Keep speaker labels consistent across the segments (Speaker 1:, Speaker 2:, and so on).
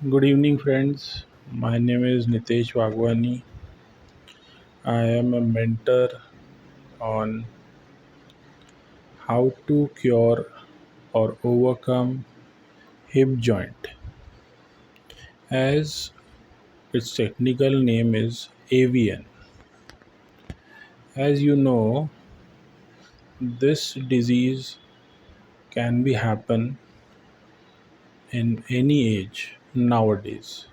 Speaker 1: Good evening, friends. My name is Nitesh Wagwani. I am a mentor on how to cure or overcome hip joint, as its technical name is AVN. As you know, this disease can be happen in any age nowadays.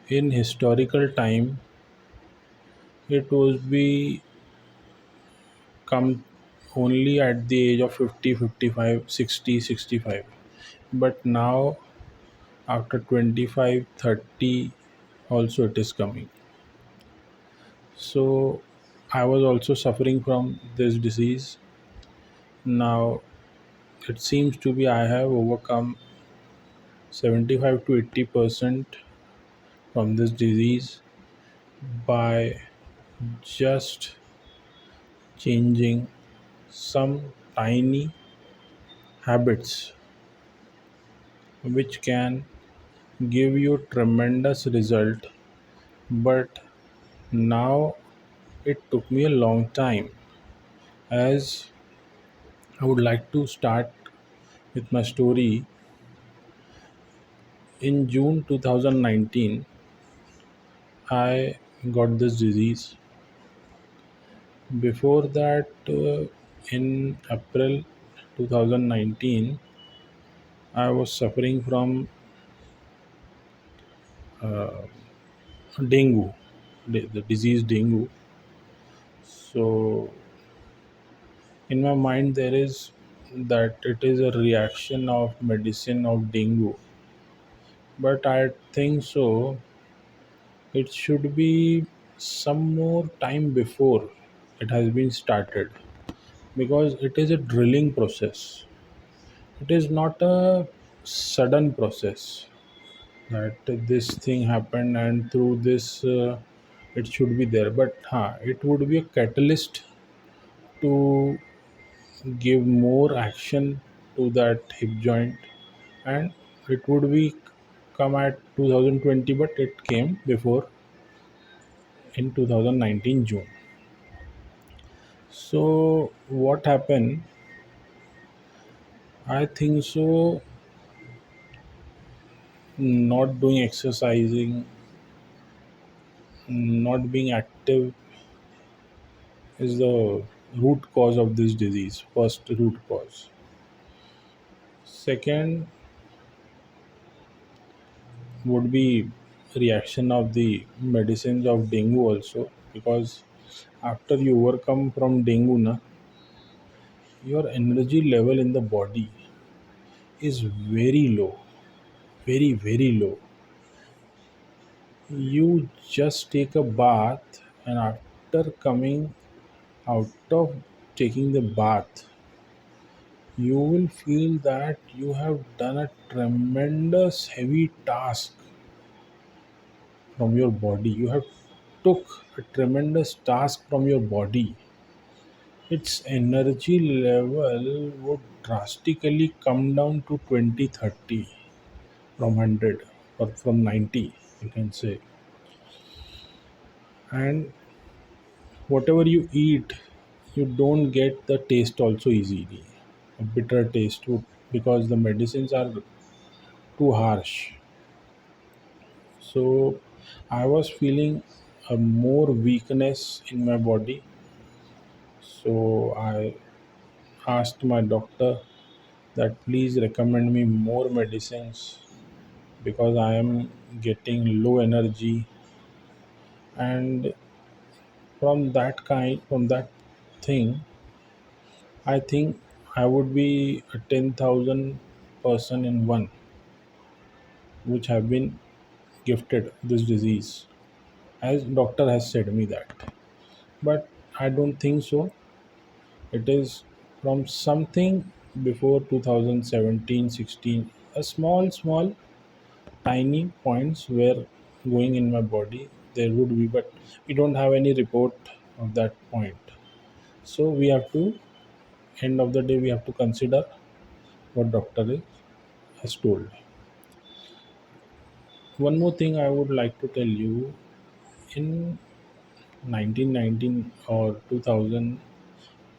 Speaker 1: In historical time, it was be come only at the age of 50, 55, 60, 65. But now after 25, 30, also it is coming. So I was also suffering from this disease. Now it seems to be I have overcome 75 to 80% from this disease by just changing some tiny habits which can give you tremendous result. But now it took me a long time, as I would like to start with my story. In June 2019, I got this disease. Before that, in April 2019, I was suffering from dengue, the disease dengue. So, in my mind, there is that it is a reaction of medicine of dengue, but I think so it should be some more time before it has been started, because it is a drilling process. It is not a sudden process that this thing happened and through this it should be there. But it would be a catalyst to give more action to that hip joint, and it would be come at 2020, but it came before in 2019 June. So what happened? I think so. Not doing exercising, not being active is the root cause of this disease. First root cause. Second would be reaction of the medicines of dengue also, because after you overcome from dengue, na, your energy level in the body is very low, very low. You just take a bath, and after coming out of taking the bath, you will feel that you have done a tremendous heavy task from your body. You have took a tremendous task from your body. Its energy level would drastically come down to 20, 30 from 100 or from 90, you can say. And whatever you eat, you don't get the taste also easily, a bitter taste because the medicines are too harsh. So I was feeling a more weakness in my body. So I asked my doctor that please recommend me more medicines, because I am getting low energy. And from that thing, I think I would be a 10,000 person in one which have been gifted this disease, as doctor has said me that. But I don't think so. It is from something before 2017, 16. A small tiny points were going in my body. There would be, but we don't have any report of that point. So we have to, end of the day, we have to consider what doctor has told. One more thing I would like to tell you, in 1919 or 2000,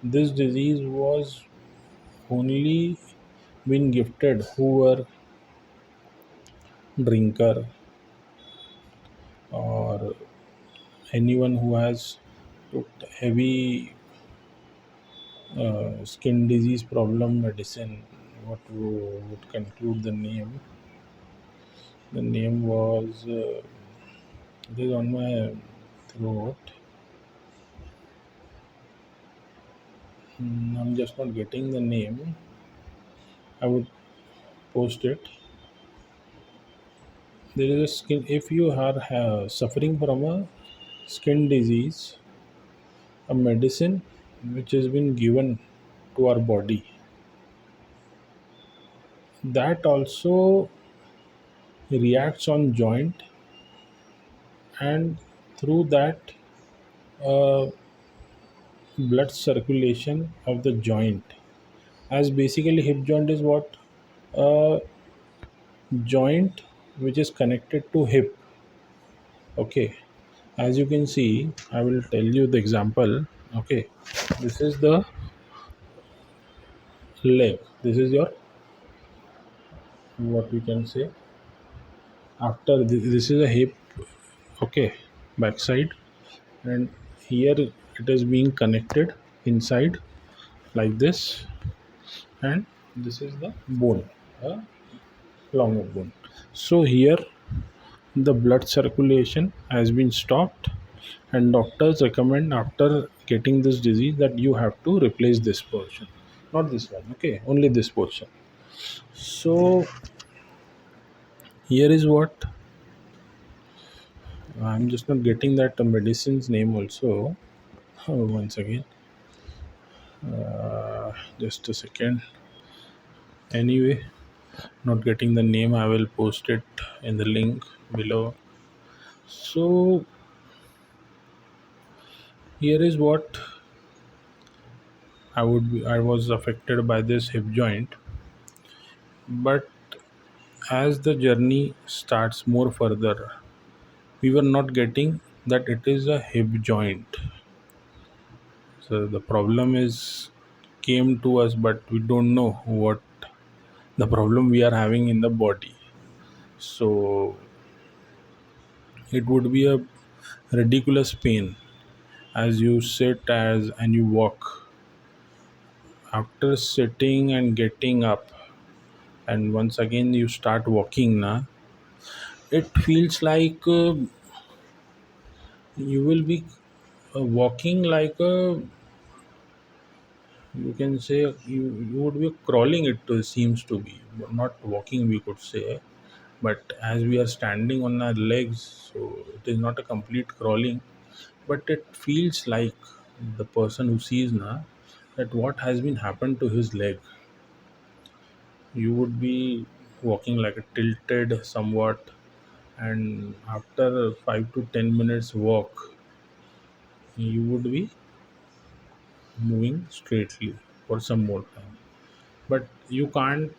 Speaker 1: this disease was only been gifted who were drinker or anyone who has took heavy skin disease problem medicine. What would conclude the name? The name was it is on my throat. I'm just not getting the name. I would post it. There is a skin. If you are suffering from a skin disease, a medicine which has been given to our body, that also reacts on joint, and through that uh, blood circulation of the joint, as basically hip joint is what, a joint which is connected to hip. Okay, as you can see, I will tell you the example. Okay, this is the leg, this is your, what we can say, after this is a hip. Okay, backside, and here it is being connected inside like this, and this is the bone, a longer bone. So here the blood circulation has been stopped, and doctors recommend after getting this disease that you have to replace this portion, not this one. Okay, only this portion. So here is what, I'm just not getting that medicine's name also. Once again, just a second. Anyway, not getting the name, I will post it in the link below. So here is what, I was affected by this hip joint, but as the journey starts more further, we were not getting that it is a hip joint. So the problem is came to us, but we don't know what the problem we are having in the body. So it would be a ridiculous pain as you sit as and you walk. After sitting and getting up, and once again you start walking now, it feels like you will be walking like a, you can say, you would be crawling, it seems to be, but not walking we could say. But as we are standing on our legs, so it is not a complete crawling, but it feels like the person who sees now that what has been happened to his leg. You would be walking like a tilted somewhat, and after 5 to 10 minutes walk, you would be moving straightly for some more time. But you can't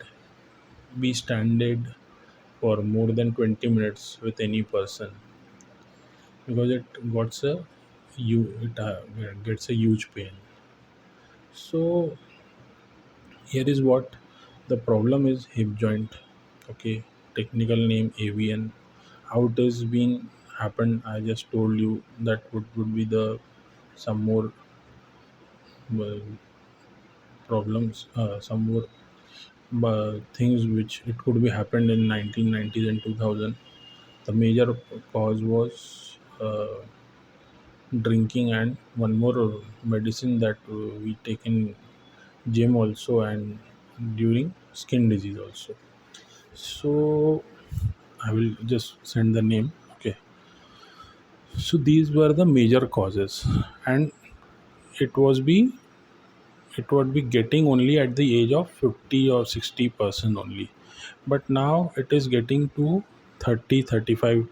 Speaker 1: be standing for more than 20 minutes with any person, because it gets a huge pain. So here is what the problem is: hip joint. Okay, technical name AVN. How it is being happened, I just told you, that would be the some more uh, problems, some more things which it could be happened in 1990s and 2000. The major cause was drinking, and one more medicine that we take in gym also, and during skin disease also. So I will just send the name. Okay, so these were the major causes, and it was be it would be getting only at the age of 50 or 60% only, but now it is getting to 30, 35,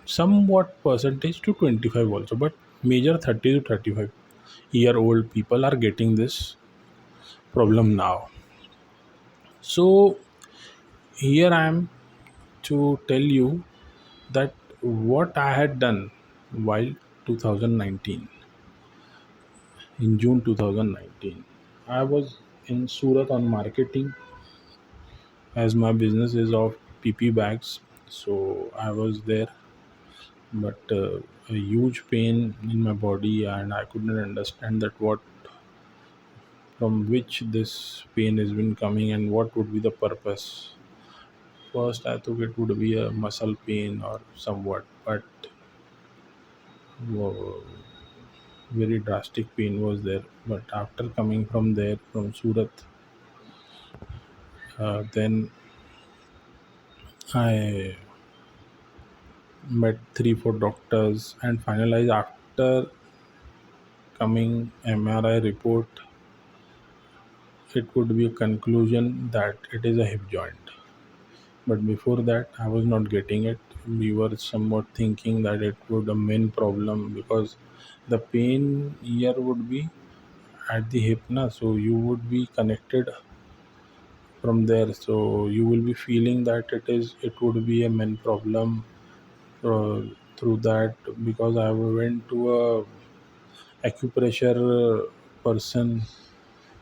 Speaker 1: somewhat percentage to 25 also, but major 30 to 35-year old people are getting this problem now. So here I am to tell you that what I had done while 2019, in June 2019, I was in Surat on marketing, as my business is of PP bags. So I was there, but a huge pain in my body, and I couldn't understand that what, from which this pain has been coming and what would be the purpose. First, I thought it would be a muscle pain or somewhat, but uh, very drastic pain was there. But after coming from there, from Surat, then I met three, four doctors and finalized after coming MRI report, it would be a conclusion that it is a hip joint. But before that, I was not getting it. We were somewhat thinking that it would a main problem because the pain here would be at the hip, na, so you would be connected from there. So you will be feeling that it would be a main problem uh, through that, because I went to a acupressure person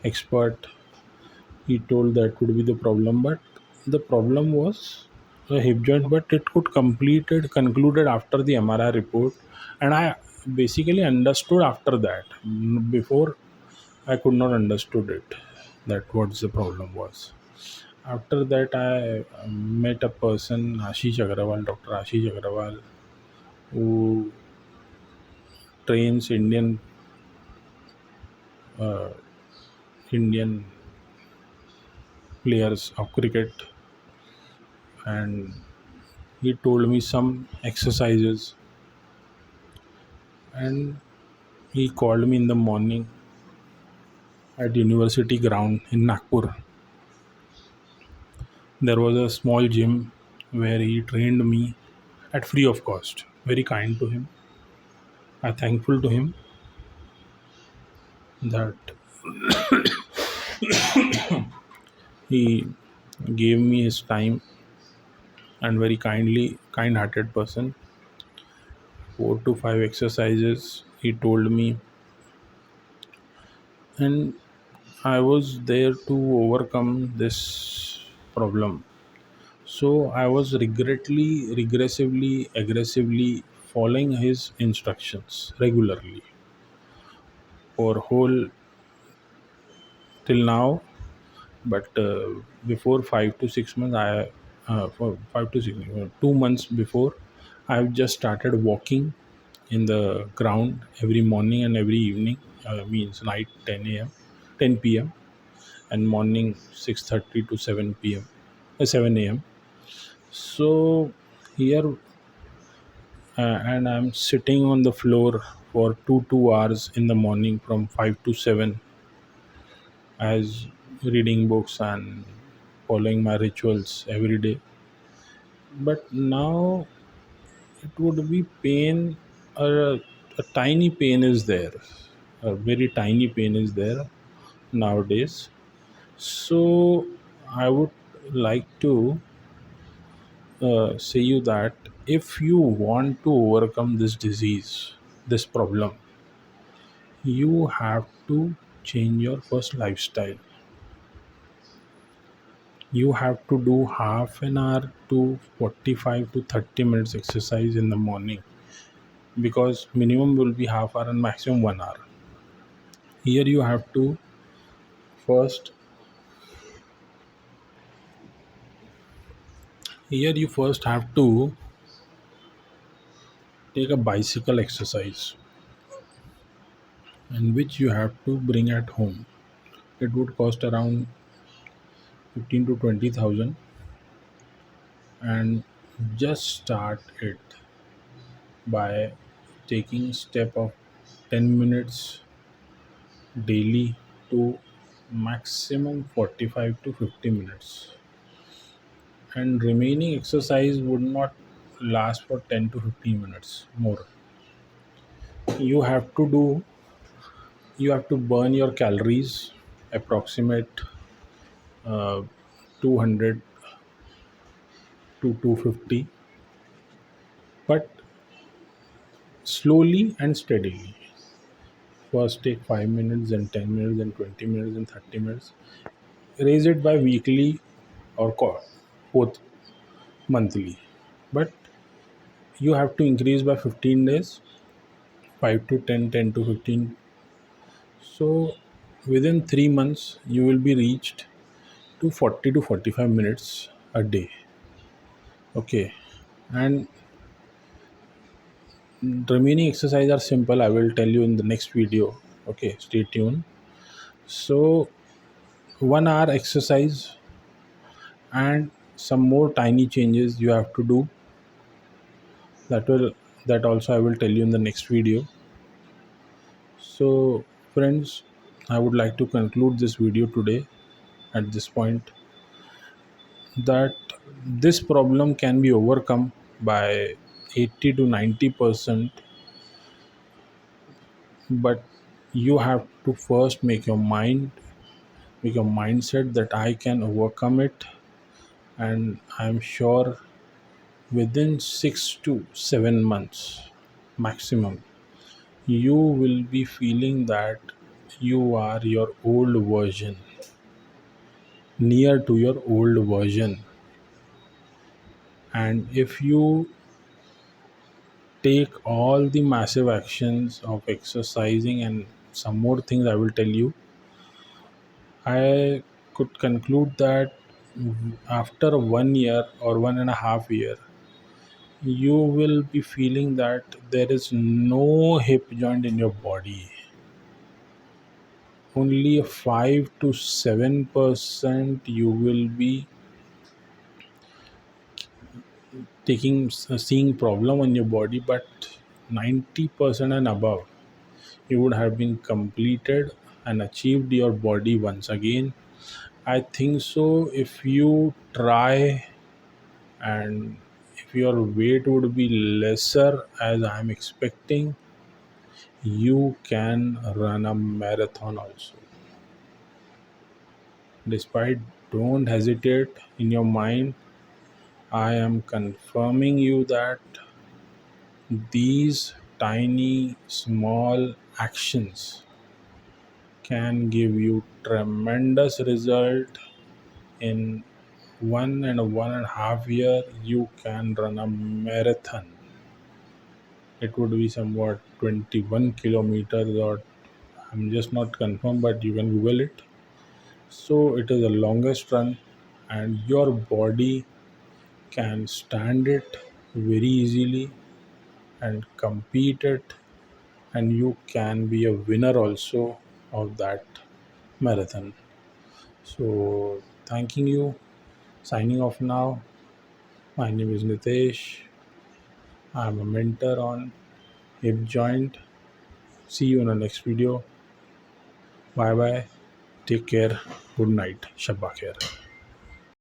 Speaker 1: expert. He told that would be the problem, but the problem was a hip joint, but it could completed concluded after the MRI report, and I basically understood after that. Before, I could not understood it, that what the problem was. After that, I met a person, Ashish Agrawal, Dr. Ashish Agrawal, who trains uh, Indian players of cricket, and he told me some exercises, and he called me in the morning at university ground in Nagpur. There was a small gym where he trained me at free of cost. Very kind to him. I'm thankful to him that he gave me his time, and very kind-hearted person. 4 to 5 exercises he told me, and I was there to overcome this problem. So I was regressively, aggressively following his instructions regularly for whole till now. But before 5 to 6 months, for 5 to 6, 2 months before, I've just started walking in the ground every morning and every evening. Means night 10 a.m., 10 p.m., and morning 6:30 to 7 p.m. 7 a.m. So here, and I'm sitting on the floor for 2 hours in the morning from 5 to 7, as reading books and following my rituals every day. But now it would be pain, a tiny pain is there, a very tiny pain is there nowadays. So I would like to say you that if you want to overcome this disease, this problem, you have to change your first lifestyle. You have to do half an hour to 45 to 30 minutes exercise in the morning, because minimum will be half hour and maximum 1 hour. Here you have to first here you first have to take a bicycle exercise, and which you have to bring at home. It would cost around 15 to 20,000, and just start it by taking step of 10 minutes daily to maximum 45 to 50 minutes, and remaining exercise would not last for 10 to 15 minutes more. You have to do you have to burn your calories, approximate uh, 200 to 250, but slowly and steadily. First take 5 minutes, then 10 minutes, then 20 minutes, then 30 minutes. Raise it by weekly or both monthly. But you have to increase by 15 days, 5 to 10, 10 to 15. So within 3 months, you will be reached to 40 to 45 minutes a day. Okay. And remaining exercise are simple. I will tell you in the next video. Okay, stay tuned. So 1 hour exercise and some more tiny changes you have to do. That also I will tell you in the next video. So friends, I would like to conclude this video today at this point, that this problem can be overcome by 80 to 90%, but you have to first make your mindset that I can overcome it. And I'm sure within 6 to 7 months maximum, you will be feeling that you are your old version, near to your old version. And if you take all the massive actions of exercising and some more things I will tell you, I could conclude that after 1 year or 1.5 year, you will be feeling that there is no hip joint in your body. Only 5 to 7% you will be seeing problem on your body, but 90% and above, you would have been completed and achieved your body once again. I think so. If you try, and if your weight would be lesser as I'm expecting, you can run a marathon also. Despite, don't hesitate in your mind. I am confirming you that these tiny small actions can give you tremendous result. In 1.5 year you can run a marathon. It would be somewhat 21 kilometers, or I'm just not confirmed, but you can google it. So it is the longest run, and your body can stand it very easily and compete it, and you can be a winner also of that marathon. So thanking you, signing off now. My name is Nitesh. I'm a mentor on hip joint. See you in the next video. Bye bye. Take care. Good night. Shabba khair.